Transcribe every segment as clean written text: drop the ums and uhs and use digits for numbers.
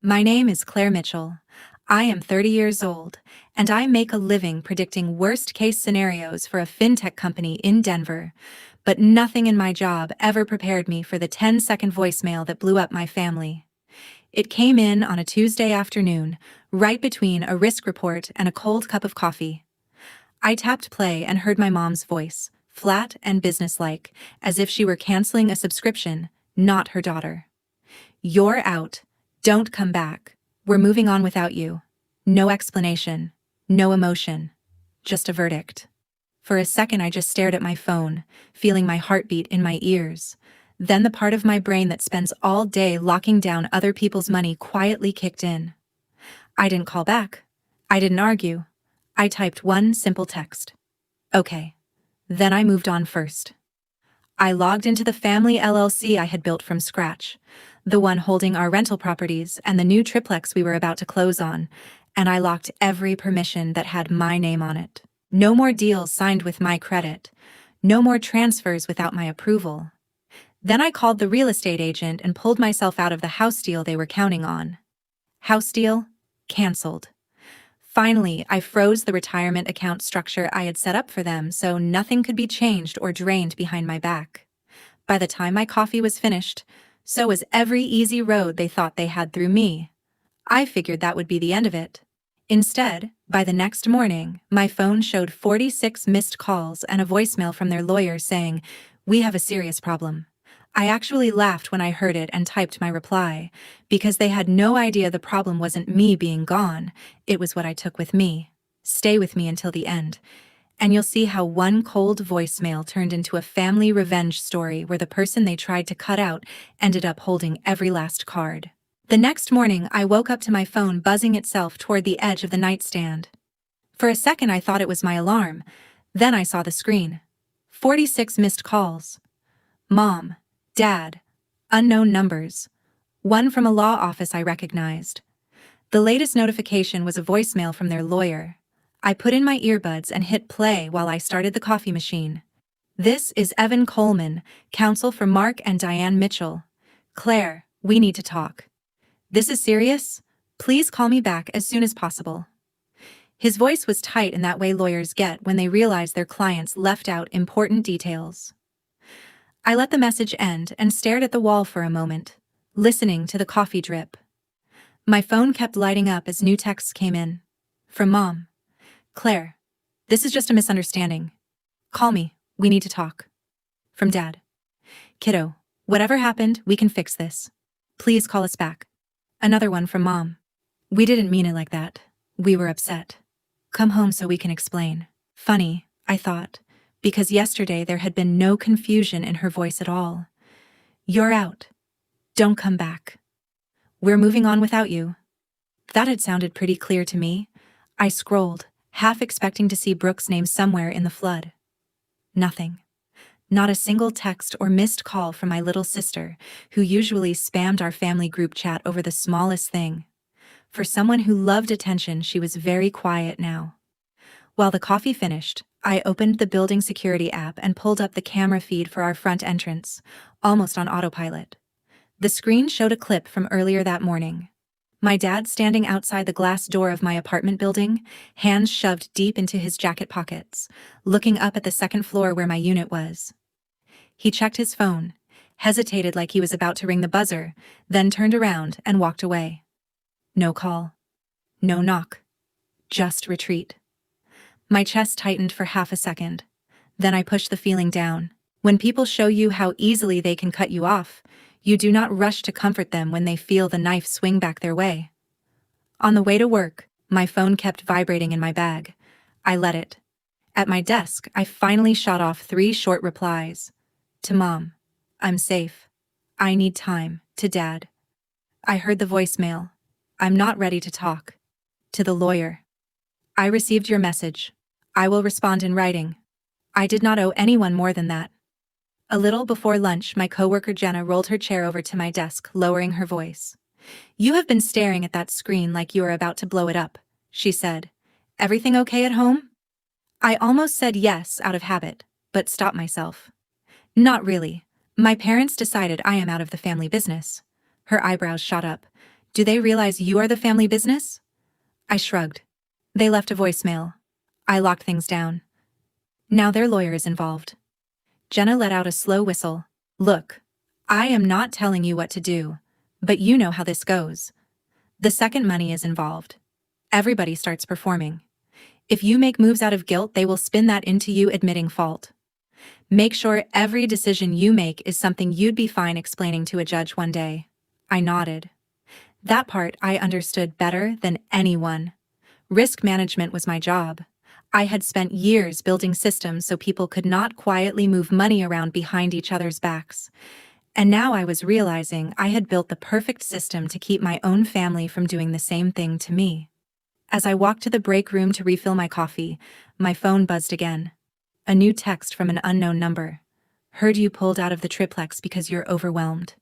My name is Claire Mitchell. I am 30 years old, and I make a living predicting worst-case scenarios for a fintech company in Denver. But nothing in my job ever prepared me for the 10-second voicemail that blew up my family. It came in on a Tuesday afternoon, right between a risk report and a cold cup of coffee. I tapped play and heard my mom's voice, flat and businesslike, as if she were canceling a subscription, not her daughter. "You're out. Don't come back. We're moving on without you." No explanation. No emotion. Just a verdict. For a second I just stared at my phone, feeling my heartbeat in my ears. Then the part of my brain that spends all day locking down other people's money quietly kicked in. I didn't call back. I didn't argue. I typed one simple text. "Okay." Then I moved on first. I logged into the family LLC I had built from scratch, the one holding our rental properties and the new triplex we were about to close on, and I locked every permission that had my name on it. No more deals signed with my credit. No more transfers without my approval. Then I called the real estate agent and pulled myself out of the house deal they were counting on. House deal? Cancelled. Finally, I froze the retirement account structure I had set up for them so nothing could be changed or drained behind my back. By the time my coffee was finished, so was every easy road they thought they had through me. I figured that would be the end of it. Instead, by the next morning, my phone showed 46 missed calls and a voicemail from their lawyer saying, "We have a serious problem." I actually laughed when I heard it and typed my reply, because they had no idea the problem wasn't me being gone, it was what I took with me. Stay with me until the end, and you'll see how one cold voicemail turned into a family revenge story where the person they tried to cut out ended up holding every last card. The next morning, I woke up to my phone buzzing itself toward the edge of the nightstand. For a second I thought it was my alarm, then I saw the screen. 46 missed calls. Mom. Dad. Unknown numbers. One from a law office I recognized. The latest notification was a voicemail from their lawyer. I put in my earbuds and hit play while I started the coffee machine. "This is Evan Coleman, counsel for Mark and Diane Mitchell. Claire, we need to talk. This is serious? Please call me back as soon as possible." His voice was tight in that way lawyers get when they realize their clients left out important details. I let the message end and stared at the wall for a moment, listening to the coffee drip. My phone kept lighting up as new texts came in. From Mom. "Claire, this is just a misunderstanding. Call me, we need to talk." From Dad. "Kiddo, whatever happened, we can fix this. Please call us back." Another one from Mom. "We didn't mean it like that. We were upset. Come home so we can explain." Funny, I thought, because yesterday there had been no confusion in her voice at all. "You're out. Don't come back. We're moving on without you." That had sounded pretty clear to me. I scrolled, half expecting to see Brooke's name somewhere in the flood. Nothing. Not a single text or missed call from my little sister, who usually spammed our family group chat over the smallest thing. For someone who loved attention, she was very quiet now. While the coffee finished, I opened the building security app and pulled up the camera feed for our front entrance, almost on autopilot. The screen showed a clip from earlier that morning. My dad standing outside the glass door of my apartment building, hands shoved deep into his jacket pockets, looking up at the second floor where my unit was. He checked his phone, hesitated like he was about to ring the buzzer, then turned around and walked away. No call. No knock. Just retreat. My chest tightened for half a second. Then I pushed the feeling down. When people show you how easily they can cut you off, you do not rush to comfort them when they feel the knife swing back their way. On the way to work, my phone kept vibrating in my bag. I let it. At my desk, I finally shot off 3 short replies. To Mom. "I'm safe. I need time." To Dad. I heard the voicemail. "I'm not ready to talk." To the lawyer. "I received your message. I will respond in writing." I did not owe anyone more than that. A little before lunch, my coworker Jenna rolled her chair over to my desk, lowering her voice. "You have been staring at that screen like you are about to blow it up," she said. "Everything okay at home?" I almost said yes out of habit, but stopped myself. "Not really. My parents decided I am out of the family business." Her eyebrows shot up. Do they realize you are the family business? I shrugged. They left a voicemail. I locked things down. Now their lawyer is involved. Jenna let out a slow whistle. Look, I am not telling you what to do, but you know how this goes. The second money is involved. Everybody starts performing. If you make moves out of guilt, they will spin that into you admitting fault. Make sure every decision you make is something you'd be fine explaining to a judge one day. I nodded. That part I understood better than anyone. Risk management was my job. I had spent years building systems so people could not quietly move money around behind each other's backs. And now I was realizing I had built the perfect system to keep my own family from doing the same thing to me. As I walked to the break room to refill my coffee, my phone buzzed again. A new text from an unknown number. Heard you pulled out of the triplex because you're overwhelmed.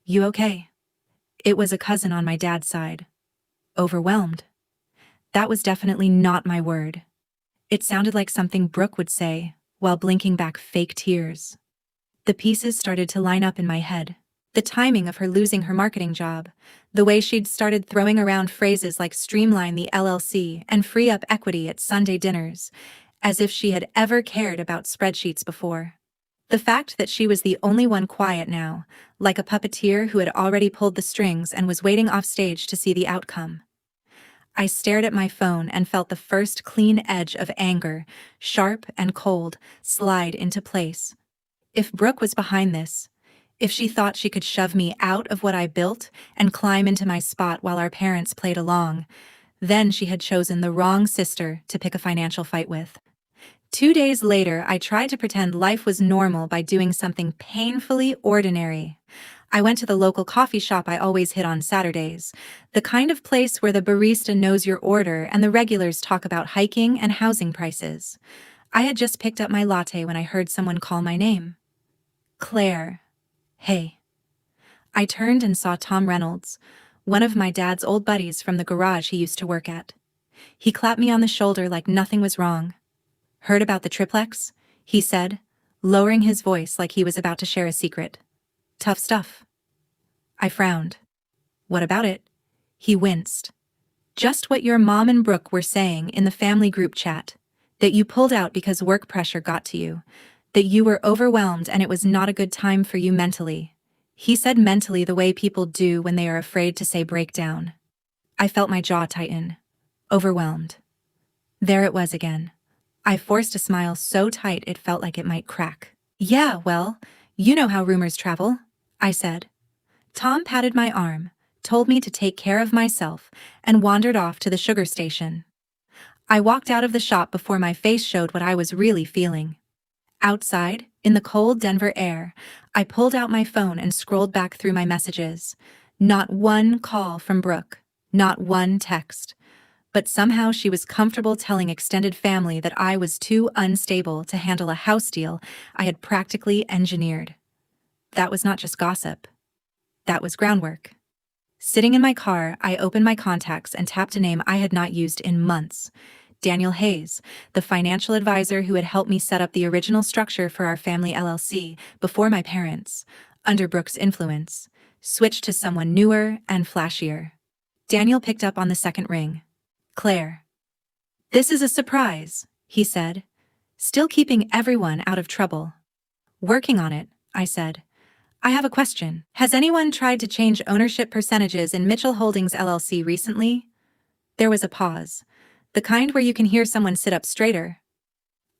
You okay? It was a cousin on my dad's side. Overwhelmed. That was definitely not my word. It sounded like something Brooke would say, while blinking back fake tears. The pieces started to line up in my head. The timing of her losing her marketing job, the way she'd started throwing around phrases like streamline the LLC and free up equity at Sunday dinners, as if she had ever cared about spreadsheets before. The fact that she was the only one quiet now, like a puppeteer who had already pulled the strings and was waiting off stage to see the outcome. I stared at my phone and felt the first clean edge of anger, sharp and cold, slide into place. If Brooke was behind this, if she thought she could shove me out of what I built and climb into my spot while our parents played along, then she had chosen the wrong sister to pick a financial fight with. 2 days later, I tried to pretend life was normal by doing something painfully ordinary. I went to the local coffee shop I always hit on Saturdays, the kind of place where the barista knows your order and the regulars talk about hiking and housing prices. I had just picked up my latte when I heard someone call my name. Claire. Hey. I turned and saw Tom Reynolds, one of my dad's old buddies from the garage he used to work at. He clapped me on the shoulder like nothing was wrong. Heard about the triplex? He said, lowering his voice like he was about to share a secret. Tough stuff. I frowned. What about it? He winced. Just what your mom and Brooke were saying in the family group chat. That you pulled out because work pressure got to you. That you were overwhelmed and it was not a good time for you mentally. He said mentally the way people do when they are afraid to say breakdown. I felt my jaw tighten. Overwhelmed. There it was again. I forced a smile so tight it felt like it might crack. Yeah, well, you know how rumors travel, I said. Tom patted my arm, told me to take care of myself, and wandered off to the sugar station. I walked out of the shop before my face showed what I was really feeling. Outside, in the cold Denver air, I pulled out my phone and scrolled back through my messages. Not one call from Brooke, not one text. But somehow she was comfortable telling extended family that I was too unstable to handle a house deal I had practically engineered. That was not just gossip. That was groundwork. Sitting in my car, I opened my contacts and tapped a name I had not used in months. Daniel Hayes, the financial advisor who had helped me set up the original structure for our family LLC before my parents, under Brooke's influence, switched to someone newer and flashier. Daniel picked up on the second ring. Claire. This is a surprise, he said, still keeping everyone out of trouble. Working on it, I said. I have a question. Has anyone tried to change ownership percentages in Mitchell Holdings LLC recently? There was a pause. The kind where you can hear someone sit up straighter.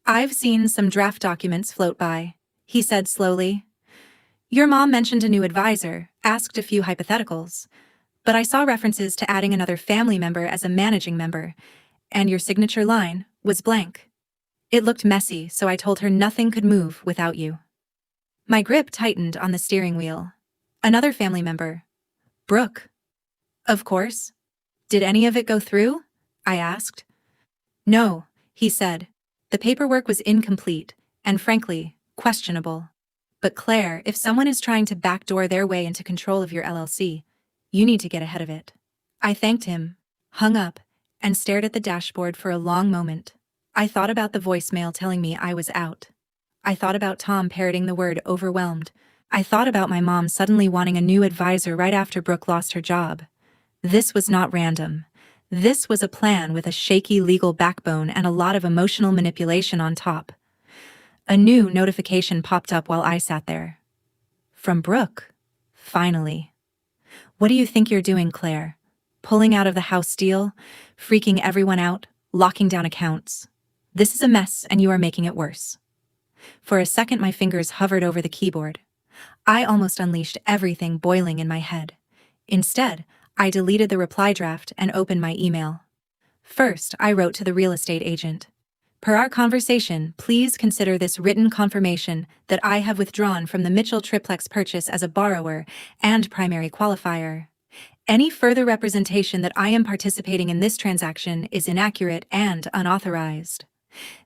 I've seen some draft documents float by, he said slowly. Your mom mentioned a new advisor, asked a few hypotheticals, but I saw references to adding another family member as a managing member, and your signature line was blank. It looked messy, so I told her nothing could move without you. My grip tightened on the steering wheel. Another family member. Brooke. Of course. Did any of it go through? I asked. No, he said. The paperwork was incomplete, and frankly, questionable. But Claire, if someone is trying to backdoor their way into control of your LLC, you need to get ahead of it. I thanked him, hung up, and stared at the dashboard for a long moment. I thought about the voicemail telling me I was out. I thought about Tom parroting the word overwhelmed. I thought about my mom suddenly wanting a new advisor right after Brooke lost her job. This was not random. This was a plan with a shaky legal backbone and a lot of emotional manipulation on top. A new notification popped up while I sat there. From Brooke. Finally. What do you think you're doing, Claire? Pulling out of the house deal? Freaking everyone out? Locking down accounts? This is a mess and you are making it worse. For a second my fingers hovered over the keyboard. I almost unleashed everything boiling in my head. Instead, I deleted the reply draft and opened my email. First, I wrote to the real estate agent. Per our conversation, please consider this written confirmation that I have withdrawn from the Mitchell triplex purchase as a borrower and primary qualifier. Any further representation that I am participating in this transaction is inaccurate and unauthorized.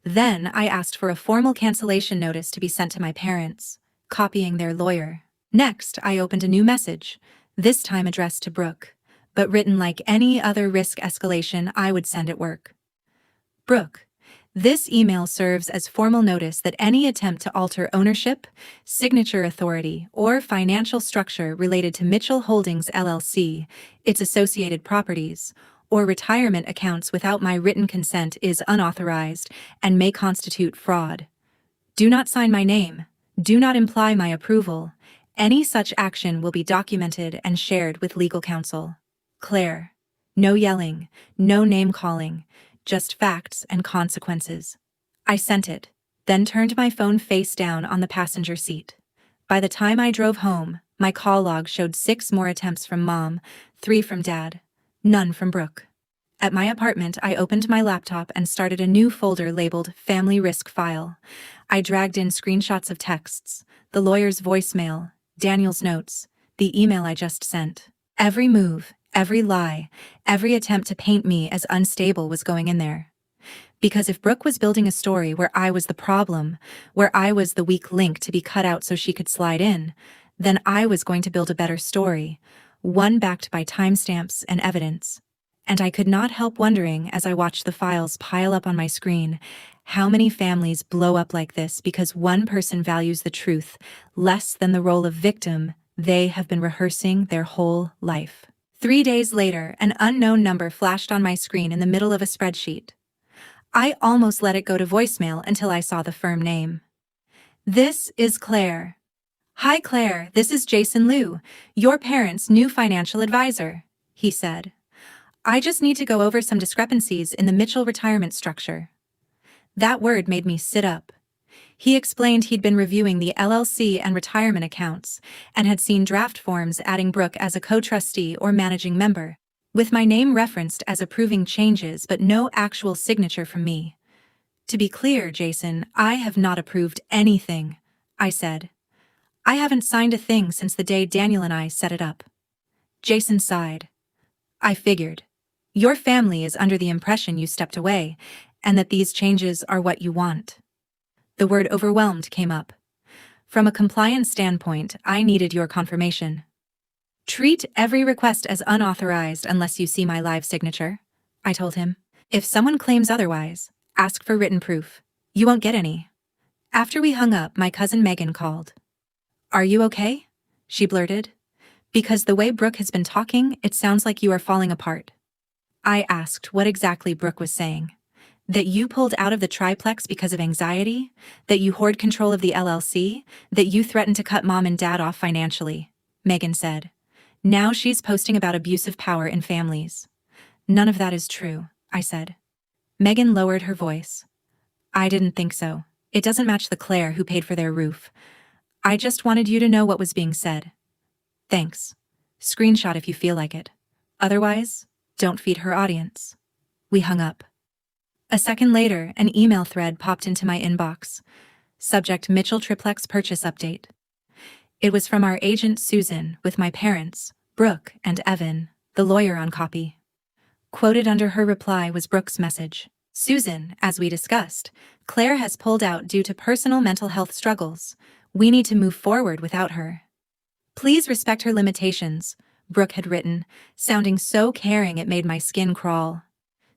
Then I asked for a formal cancellation notice to be sent to my parents, copying their lawyer. Next, I opened a new message, this time addressed to Brooke, but written like any other risk escalation I would send at work. Brooke, this email serves as formal notice that any attempt to alter ownership, signature authority, or financial structure related to Mitchell Holdings LLC, its associated properties, or retirement accounts without my written consent is unauthorized and may constitute fraud. Do not sign my name. Do not imply my approval. Any such action will be documented and shared with legal counsel. Claire. No yelling, no name-calling, just facts and consequences. I sent it, then turned my phone face down on the passenger seat. By the time I drove home, my call log showed 6 more attempts from Mom, 3 from Dad, none from Brooke. At my apartment, I opened my laptop and started a new folder labeled Family Risk File. I dragged in screenshots of texts, the lawyer's voicemail, Daniel's notes, the email I just sent. Every move, every lie, every attempt to paint me as unstable was going in there. Because if Brooke was building a story where I was the problem, where I was the weak link to be cut out so she could slide in, then I was going to build a better story, one backed by timestamps and evidence. And I could not help wondering as I watched the files pile up on my screen, how many families blow up like this because one person values the truth less than the role of victim they have been rehearsing their whole life. 3 days later, an unknown number flashed on my screen in the middle of a spreadsheet. I almost let it go to voicemail until I saw the firm name. This is Claire. Hi Claire, this is Jason Liu, your parents' new financial advisor, he said. I just need to go over some discrepancies in the Mitchell retirement structure. That word made me sit up. He explained he'd been reviewing the LLC and retirement accounts and had seen draft forms adding Brooke as a co-trustee or managing member, with my name referenced as approving changes but no actual signature from me. To be clear, Jason, I have not approved anything, I said. I haven't signed a thing since the day Daniel and I set it up. Jason sighed. I figured. Your family is under the impression you stepped away, and that these changes are what you want. The word overwhelmed came up. From a compliance standpoint, I needed your confirmation. Treat every request as unauthorized unless you see my live signature, I told him. If someone claims otherwise, ask for written proof. You won't get any. After we hung up, my cousin Megan called. Are you okay? She blurted. Because the way Brooke has been talking, it sounds like you are falling apart. I asked what exactly Brooke was saying. That you pulled out of the triplex because of anxiety? That you hoard control of the LLC? That you threatened to cut Mom and Dad off financially? Megan said. Now she's posting about abusive power in families. None of that is true, I said. Megan lowered her voice. I didn't think so. It doesn't match the Claire who paid for their roof. I just wanted you to know what was being said. Thanks. Screenshot if you feel like it. Otherwise, don't feed her audience. We hung up. A second later, an email thread popped into my inbox. Subject Mitchell Triplex Purchase Update. It was from our agent Susan with my parents, Brooke and Evan, the lawyer on copy. Quoted under her reply was Brooke's message. Susan, as we discussed, Claire has pulled out due to personal mental health struggles. We need to move forward without her. Please respect her limitations, Brooke had written, sounding so caring it made my skin crawl.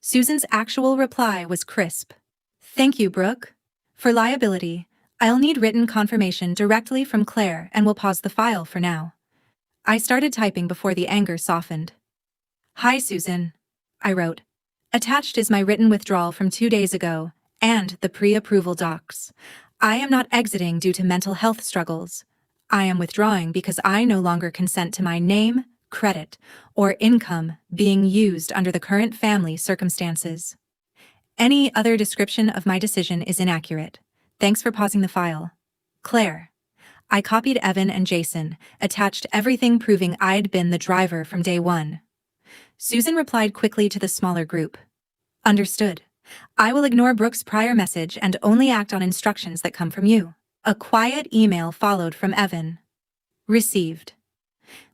Susan's actual reply was crisp. Thank you, Brooke. For liability, I'll need written confirmation directly from Claire and will pause the file for now. I started typing before the anger softened. Hi, Susan. I wrote. Attached is my written withdrawal from 2 days ago, and the pre-approval docs. I am not exiting due to mental health struggles. I am withdrawing because I no longer consent to my name, credit, or income being used under the current family circumstances. Any other description of my decision is inaccurate. Thanks for pausing the file. Claire. I copied Evan and Jason, attached everything proving I'd been the driver from day one. Susan replied quickly to the smaller group. Understood. I will ignore Brooke's prior message and only act on instructions that come from you. A quiet email followed from Evan. Received.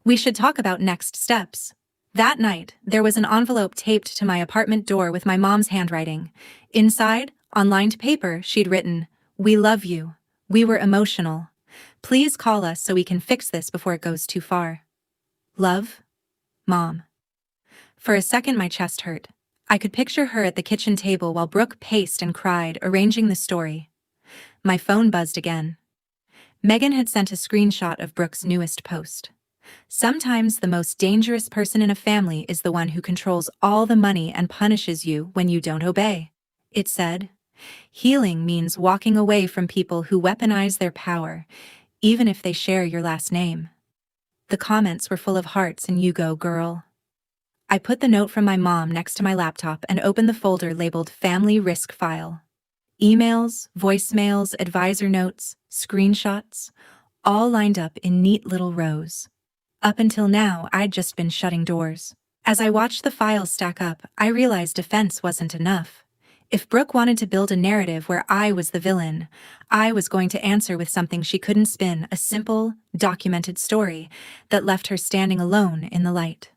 We should talk about next steps. That night, there was an envelope taped to my apartment door with my mom's handwriting. Inside, on lined paper, she'd written, "We love you. We were emotional. Please call us so we can fix this before it goes too far. Love, Mom." For a second my chest hurt. I could picture her at the kitchen table while Brooke paced and cried, arranging the story. My phone buzzed again. Megan had sent a screenshot of Brooke's newest post. Sometimes the most dangerous person in a family is the one who controls all the money and punishes you when you don't obey. It said, "Healing means walking away from people who weaponize their power, even if they share your last name." The comments were full of hearts and "You go, girl." I put the note from my mom next to my laptop and opened the folder labeled Family Risk File. Emails, voicemails, advisor notes, screenshots, all lined up in neat little rows. Up until now, I'd just been shutting doors. As I watched the files stack up, I realized defense wasn't enough. If Brooke wanted to build a narrative where I was the villain, I was going to answer with something she couldn't spin, a simple, documented story that left her standing alone in the light.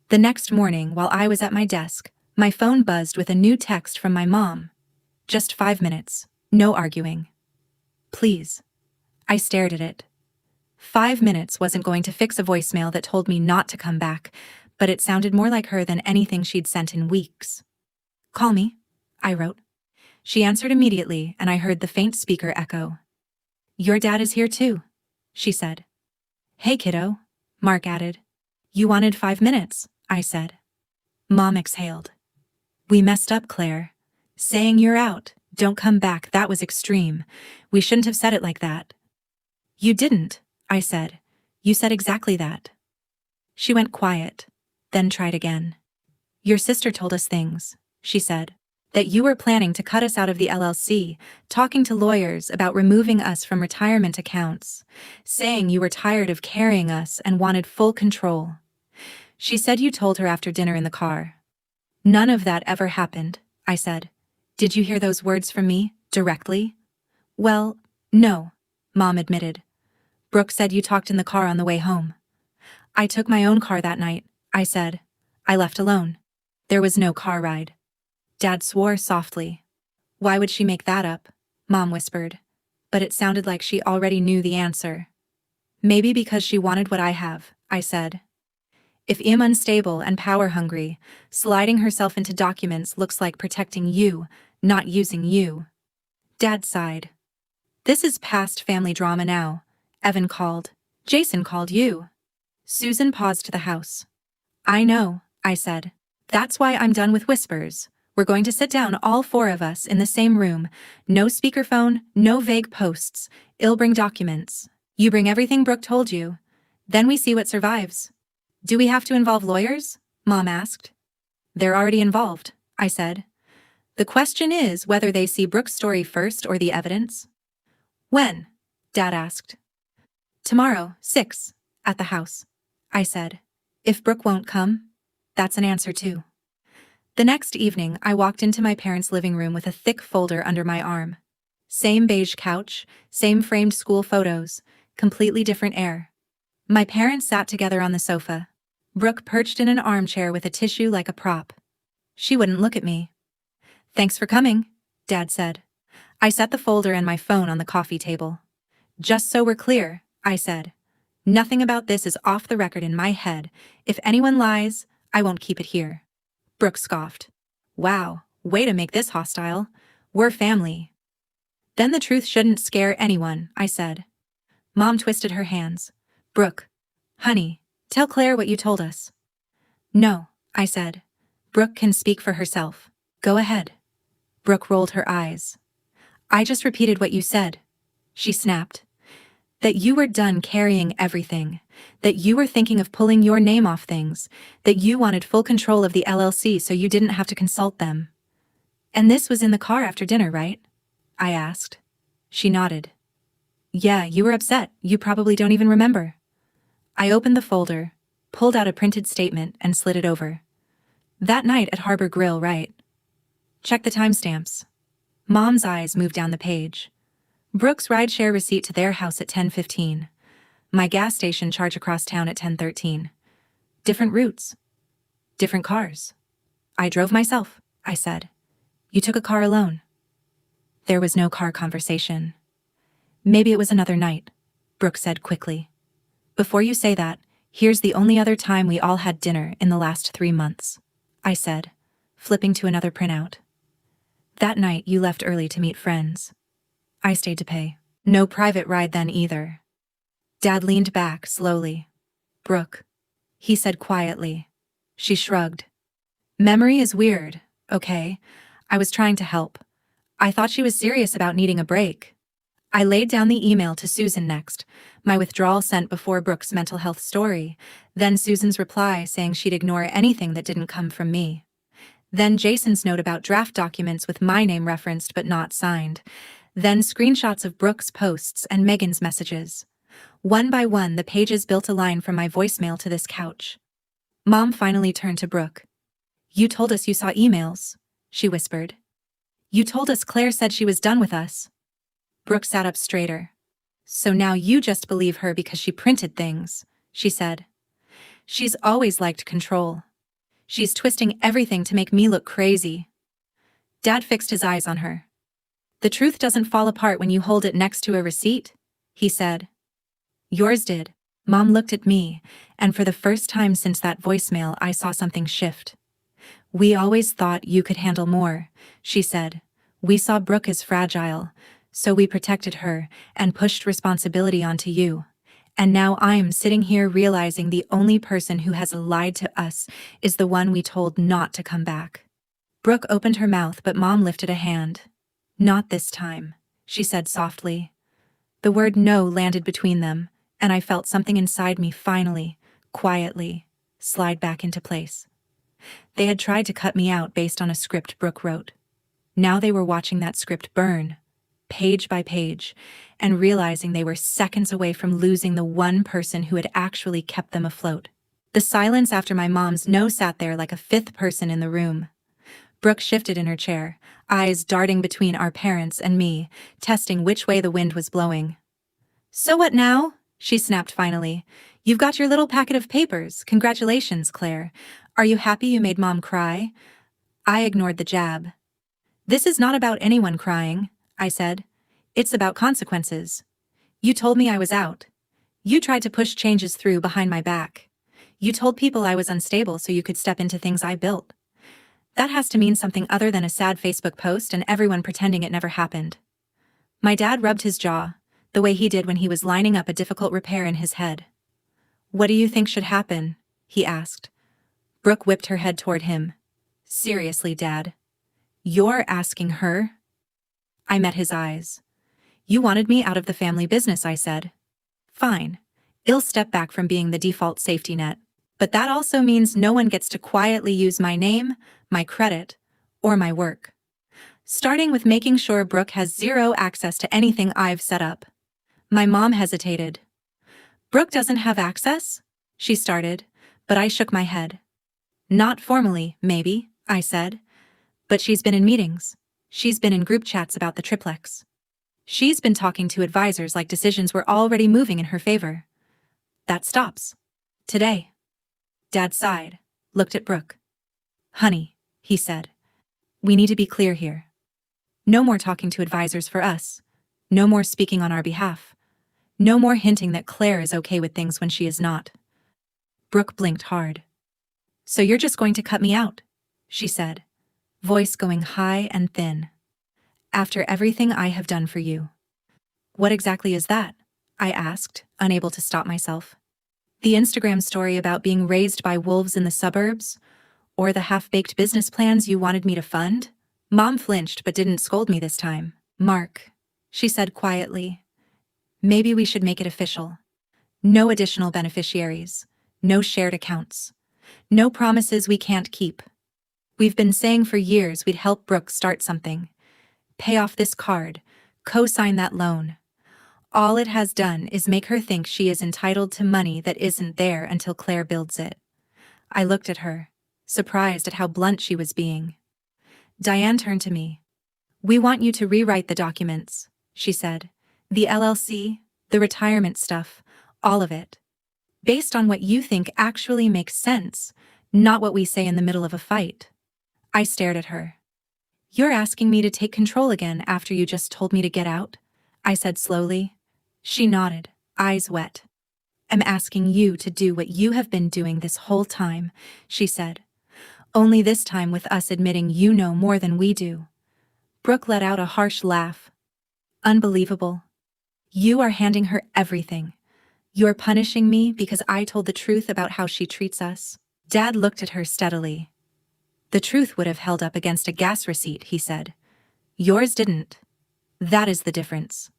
The next morning, while I was at my desk, my phone buzzed with a new text from my mom. Just 5 minutes. No arguing. Please. I stared at it. 5 minutes wasn't going to fix a voicemail that told me not to come back, but it sounded more like her than anything she'd sent in weeks. Call me, I wrote. She answered immediately, and I heard the faint speaker echo. Your dad is here too, she said. Hey, kiddo, Mark added. You wanted 5 minutes, I said. Mom exhaled. We messed up, Claire. Saying you're out, don't come back, that was extreme. We shouldn't have said it like that. You didn't, I said. You said exactly that. She went quiet, then tried again. Your sister told us things, she said. That you were planning to cut us out of the LLC, talking to lawyers about removing us from retirement accounts, saying you were tired of carrying us and wanted full control. She said you told her after dinner in the car. None of that ever happened, I said. Did you hear those words from me, directly? Well, no, Mom admitted. Brooke said you talked in the car on the way home. I took my own car that night, I said. I left alone. There was no car ride. Dad swore softly. Why would she make that up? Mom whispered. But it sounded like she already knew the answer. Maybe because she wanted what I have, I said. If I'm unstable and power-hungry, sliding herself into documents looks like protecting you, not using you. Dad sighed. This is past family drama now, Evan called. Jason called you. Susan paused the house. I know, I said. That's why I'm done with whispers. We're going to sit down, all 4 of us, in the same room. No speakerphone, no vague posts. I'll bring documents. You bring everything Brooke told you. Then we see what survives. Do we have to involve lawyers? Mom asked. They're already involved, I said. The question is whether they see Brooke's story first or the evidence. When? Dad asked. Tomorrow, 6, at the house, I said. If Brooke won't come, that's an answer too. The next evening, I walked into my parents' living room with a thick folder under my arm. Same beige couch, same framed school photos, completely different air. My parents sat together on the sofa. Brooke perched in an armchair with a tissue like a prop. She wouldn't look at me. Thanks for coming, Dad said. I set the folder and my phone on the coffee table. Just so we're clear, I said. Nothing about this is off the record in my head. If anyone lies, I won't keep it here. Brooke scoffed. Wow, way to make this hostile. We're family. Then the truth shouldn't scare anyone, I said. Mom twisted her hands. Brooke, honey, tell Claire what you told us. No, I said. Brooke can speak for herself. Go ahead. Brooke rolled her eyes. I just repeated what you said, she snapped. That you were done carrying everything. That you were thinking of pulling your name off things. That you wanted full control of the LLC so you didn't have to consult them. And this was in the car after dinner, right? I asked. She nodded. Yeah, you were upset. You probably don't even remember. I opened the folder, pulled out a printed statement, and slid it over. That night at Harbor Grill, right? Check the timestamps. Mom's eyes moved down the page. Brooke's rideshare receipt to their house at 10:15. My gas station charge across town at 10:13. Different routes. Different cars. I drove myself, I said. You took a car alone. There was no car conversation. Maybe it was another night, Brooke said quickly. Before you say that, here's the only other time we all had dinner in the last 3 months, I said, flipping to another printout. That night you left early to meet friends. I stayed to pay. No private ride then either. Dad leaned back slowly. Brooke, he said quietly. She shrugged. Memory is weird, okay? I was trying to help. I thought she was serious about needing a break. I laid down the email to Susan next, my withdrawal sent before Brooke's mental health story, then Susan's reply saying she'd ignore anything that didn't come from me. Then Jason's note about draft documents with my name referenced but not signed. Then screenshots of Brooke's posts and Megan's messages. One by one, the pages built a line from my voicemail to this couch. Mom finally turned to Brooke. You told us you saw emails, she whispered. You told us Claire said she was done with us. Brooke sat up straighter. So now you just believe her because she printed things, she said. She's always liked control. She's twisting everything to make me look crazy. Dad fixed his eyes on her. The truth doesn't fall apart when you hold it next to a receipt, he said. Yours did. Mom looked at me, and for the first time since that voicemail I saw something shift. We always thought you could handle more, she said. We saw Brooke as fragile, so we protected her and pushed responsibility onto you. And now I'm sitting here realizing the only person who has lied to us is the one we told not to come back. Brooke opened her mouth, but Mom lifted a hand. Not this time, she said softly. The word no landed between them, and I felt something inside me finally, quietly, slide back into place. They had tried to cut me out based on a script Brooke wrote. Now they were watching that script burn, page by page, and realizing they were seconds away from losing the one person who had actually kept them afloat. The silence after my mom's no sat there like a fifth person in the room. Brooke shifted in her chair, eyes darting between our parents and me, testing which way the wind was blowing. So what now? She snapped finally. You've got your little packet of papers. Congratulations, Claire. Are you happy you made Mom cry? I ignored the jab. This is not about anyone crying, I said. It's about consequences. You told me I was out. You tried to push changes through behind my back. You told people I was unstable so you could step into things I built. That has to mean something other than a sad Facebook post and everyone pretending it never happened. My dad rubbed his jaw, the way he did when he was lining up a difficult repair in his head. What do you think should happen? He asked. Brooke whipped her head toward him. Seriously, Dad. You're asking her? I met his eyes. You wanted me out of the family business, I said. Fine. I'll step back from being the default safety net. But that also means no one gets to quietly use my name, my credit, or my work. Starting with making sure Brooke has zero access to anything I've set up. My mom hesitated. Brooke doesn't have access? She started, but I shook my head. Not formally, maybe, I said. But she's been in meetings. She's been in group chats about the triplex. She's been talking to advisors like decisions were already moving in her favor. That stops. Today. Dad sighed, looked at Brooke. Honey, he said. We need to be clear here. No more talking to advisors for us. No more speaking on our behalf. No more hinting that Claire is okay with things when she is not. Brooke blinked hard. So you're just going to cut me out, she said, voice going high and thin. After everything I have done for you. What exactly is that? I asked, unable to stop myself. The Instagram story about being raised by wolves in the suburbs? Or the half-baked business plans you wanted me to fund? Mom flinched but didn't scold me this time. Mark, she said quietly, maybe we should make it official. No additional beneficiaries. No shared accounts. No promises we can't keep. We've been saying for years we'd help Brooke start something. Pay off this card. Co-sign that loan. All it has done is make her think she is entitled to money that isn't there until Claire builds it. I looked at her, surprised at how blunt she was being. Diane turned to me. We want you to rewrite the documents, she said. The LLC, the retirement stuff, all of it. Based on what you think actually makes sense, not what we say in the middle of a fight. I stared at her. You're asking me to take control again after you just told me to get out? I said slowly. She nodded, eyes wet. I'm asking you to do what you have been doing this whole time, she said. Only this time with us admitting you know more than we do. Brooke let out a harsh laugh. Unbelievable. You are handing her everything. You're punishing me because I told the truth about how she treats us. Dad looked at her steadily. The truth would have held up against a gas receipt, he said. Yours didn't. That is the difference.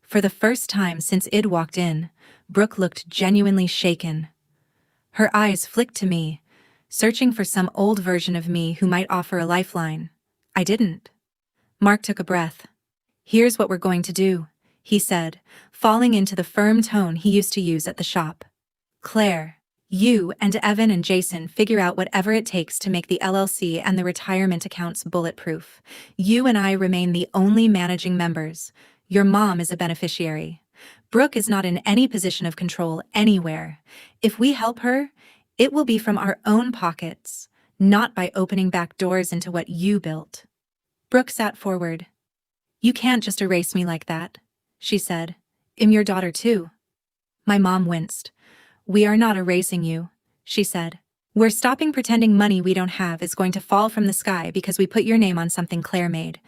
For the first time since Id walked in, Brooke looked genuinely shaken. Her eyes flicked to me, searching for some old version of me who might offer a lifeline. I didn't. Mark took a breath. Here's what we're going to do, he said, falling into the firm tone he used to use at the shop. Claire, you and Evan and Jason figure out whatever it takes to make the LLC and the retirement accounts bulletproof. You and I remain the only managing members. Your mom is a beneficiary. Brooke is not in any position of control anywhere. If we help her, it will be from our own pockets, not by opening back doors into what you built. Brooke sat forward. You can't just erase me like that, she said. I'm your daughter too. My mom winced. We are not erasing you, she said. We're stopping pretending money we don't have is going to fall from the sky because we put your name on something Claire made.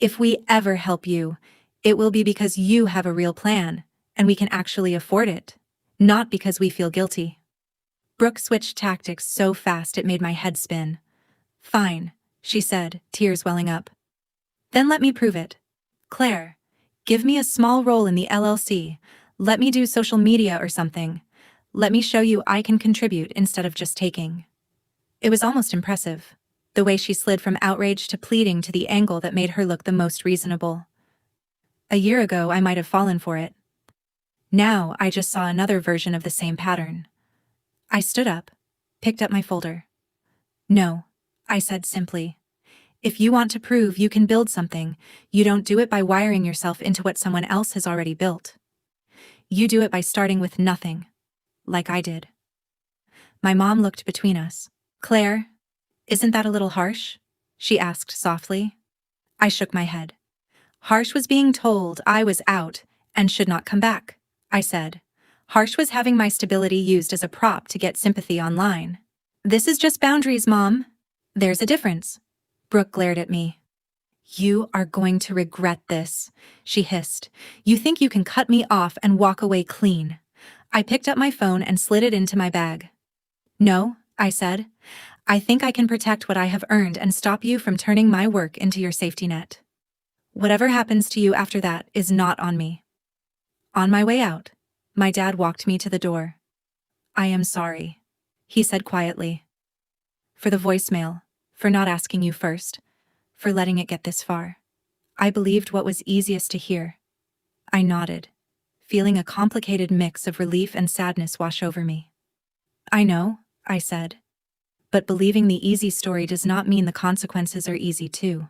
If we ever help you, it will be because you have a real plan, and we can actually afford it, not because we feel guilty. Brooke switched tactics so fast it made my head spin. Fine, she said, tears welling up. Then let me prove it. Claire, give me a small role in the LLC. Let me do social media or something. Let me show you I can contribute instead of just taking. It was almost impressive, the way she slid from outrage to pleading to the angle that made her look the most reasonable. A year ago, I might have fallen for it. Now, I just saw another version of the same pattern. I stood up, picked up my folder. No, I said simply. If you want to prove you can build something, you don't do it by wiring yourself into what someone else has already built. You do it by starting with nothing. Like I did. My mom looked between us. Claire, isn't that a little harsh? She asked softly. I shook my head. Harsh was being told I was out and should not come back, I said. Harsh was having my stability used as a prop to get sympathy online. This is just boundaries, Mom. There's a difference. Brooke glared at me. You are going to regret this, she hissed. You think you can cut me off and walk away clean. I picked up my phone and slid it into my bag. No, I said. I think I can protect what I have earned and stop you from turning my work into your safety net. Whatever happens to you after that is not on me. On my way out, my dad walked me to the door. I am sorry, he said quietly. For the voicemail, for not asking you first, for letting it get this far. I believed what was easiest to hear. I nodded, feeling a complicated mix of relief and sadness wash over me. I know, I said. But believing the easy story does not mean the consequences are easy too.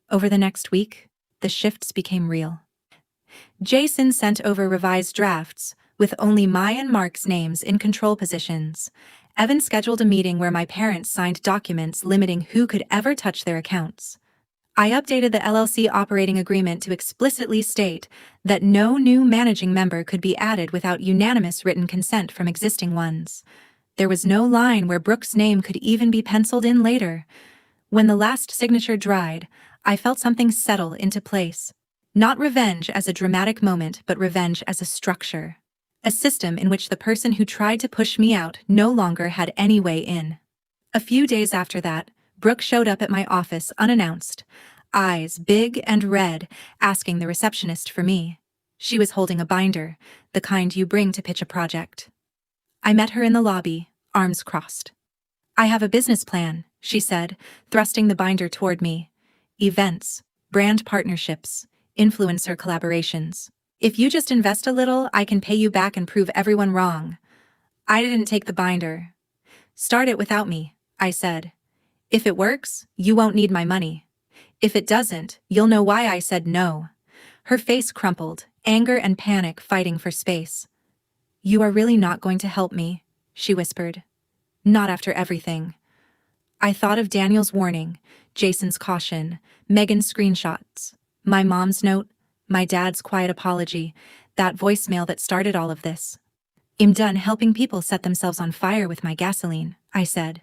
Over the next week, the shifts became real. Jason sent over revised drafts, with only my and Mark's names in control positions. Evan scheduled a meeting where my parents signed documents limiting who could ever touch their accounts. I updated the LLC operating agreement to explicitly state that no new managing member could be added without unanimous written consent from existing ones. There was no line where Brooke's name could even be penciled in later. When the last signature dried, I felt something settle into place. Not revenge as a dramatic moment, but revenge as a structure. A system in which the person who tried to push me out no longer had any way in. A few days after that, Brooke showed up at my office unannounced, eyes big and red, asking the receptionist for me. She was holding a binder, the kind you bring to pitch a project. I met her in the lobby, arms crossed. "I have a business plan," she said, thrusting the binder toward me. "Events, brand partnerships, influencer collaborations. If you just invest a little, I can pay you back and prove everyone wrong." I didn't take the binder. "Start it without me," I said. "If it works, you won't need my money. If it doesn't, you'll know why I said no." Her face crumpled, anger and panic fighting for space. "You are really not going to help me," she whispered. "Not after everything." I thought of Daniel's warning, Jason's caution, Megan's screenshots, my mom's note, my dad's quiet apology, that voicemail that started all of this. "I'm done helping people set themselves on fire with my gasoline," I said.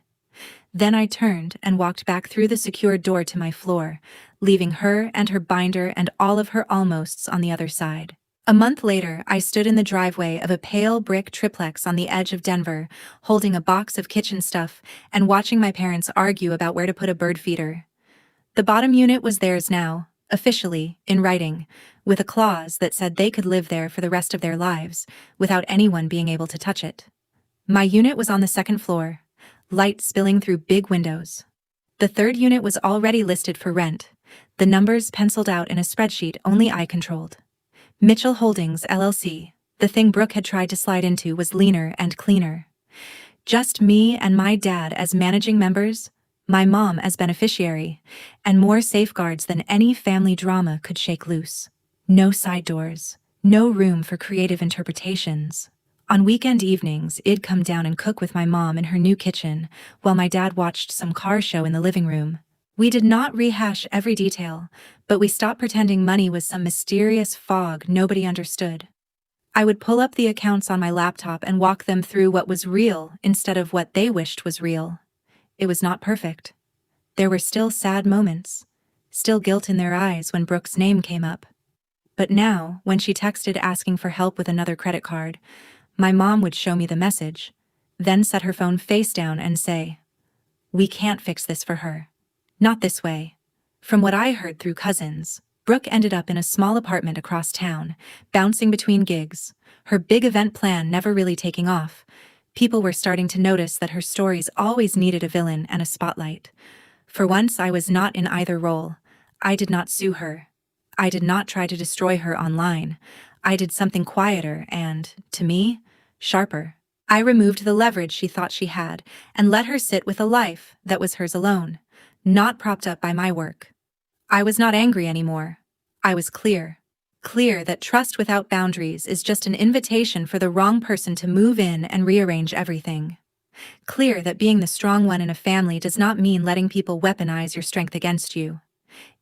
Then I turned and walked back through the secured door to my floor, leaving her and her binder and all of her almosts on the other side. A month later, I stood in the driveway of a pale brick triplex on the edge of Denver, holding a box of kitchen stuff and watching my parents argue about where to put a bird feeder. The bottom unit was theirs now, officially, in writing, with a clause that said they could live there for the rest of their lives, without anyone being able to touch it. My unit was on the second floor, light spilling through big windows. The third unit was already listed for rent, the numbers penciled out in a spreadsheet only I controlled. Mitchell Holdings, LLC, the thing Brooke had tried to slide into, was leaner and cleaner. Just me and my dad as managing members, my mom as beneficiary, and more safeguards than any family drama could shake loose. No side doors, no room for creative interpretations. On weekend evenings, I'd come down and cook with my mom in her new kitchen, while my dad watched some car show in the living room. We did not rehash every detail, but we stopped pretending money was some mysterious fog nobody understood. I would pull up the accounts on my laptop and walk them through what was real instead of what they wished was real. It was not perfect. There were still sad moments, still guilt in their eyes when Brooke's name came up. But now, when she texted asking for help with another credit card, my mom would show me the message, then set her phone face down and say, "We can't fix this for her. Not this way." From what I heard through cousins, Brooke ended up in a small apartment across town, bouncing between gigs, her big event plan never really taking off. People were starting to notice that her stories always needed a villain and a spotlight. For once, I was not in either role. I did not sue her. I did not try to destroy her online. I did something quieter and, to me, sharper. I removed the leverage she thought she had and let her sit with a life that was hers alone, not propped up by my work. I was not angry anymore. I was clear. Clear that trust without boundaries is just an invitation for the wrong person to move in and rearrange everything. Clear that being the strong one in a family does not mean letting people weaponize your strength against you.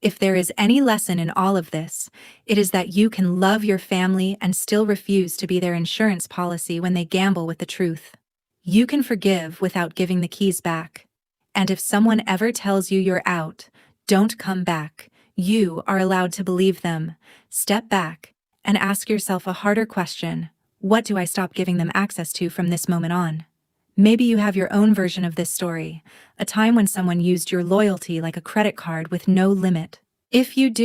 If there is any lesson in all of this, it is that you can love your family and still refuse to be their insurance policy when they gamble with the truth. You can forgive without giving the keys back. And if someone ever tells you you're out, don't come back. You are allowed to believe them. Step back and ask yourself a harder question. What do I stop giving them access to from this moment on? Maybe you have your own version of this story, a time when someone used your loyalty like a credit card with no limit. If you do,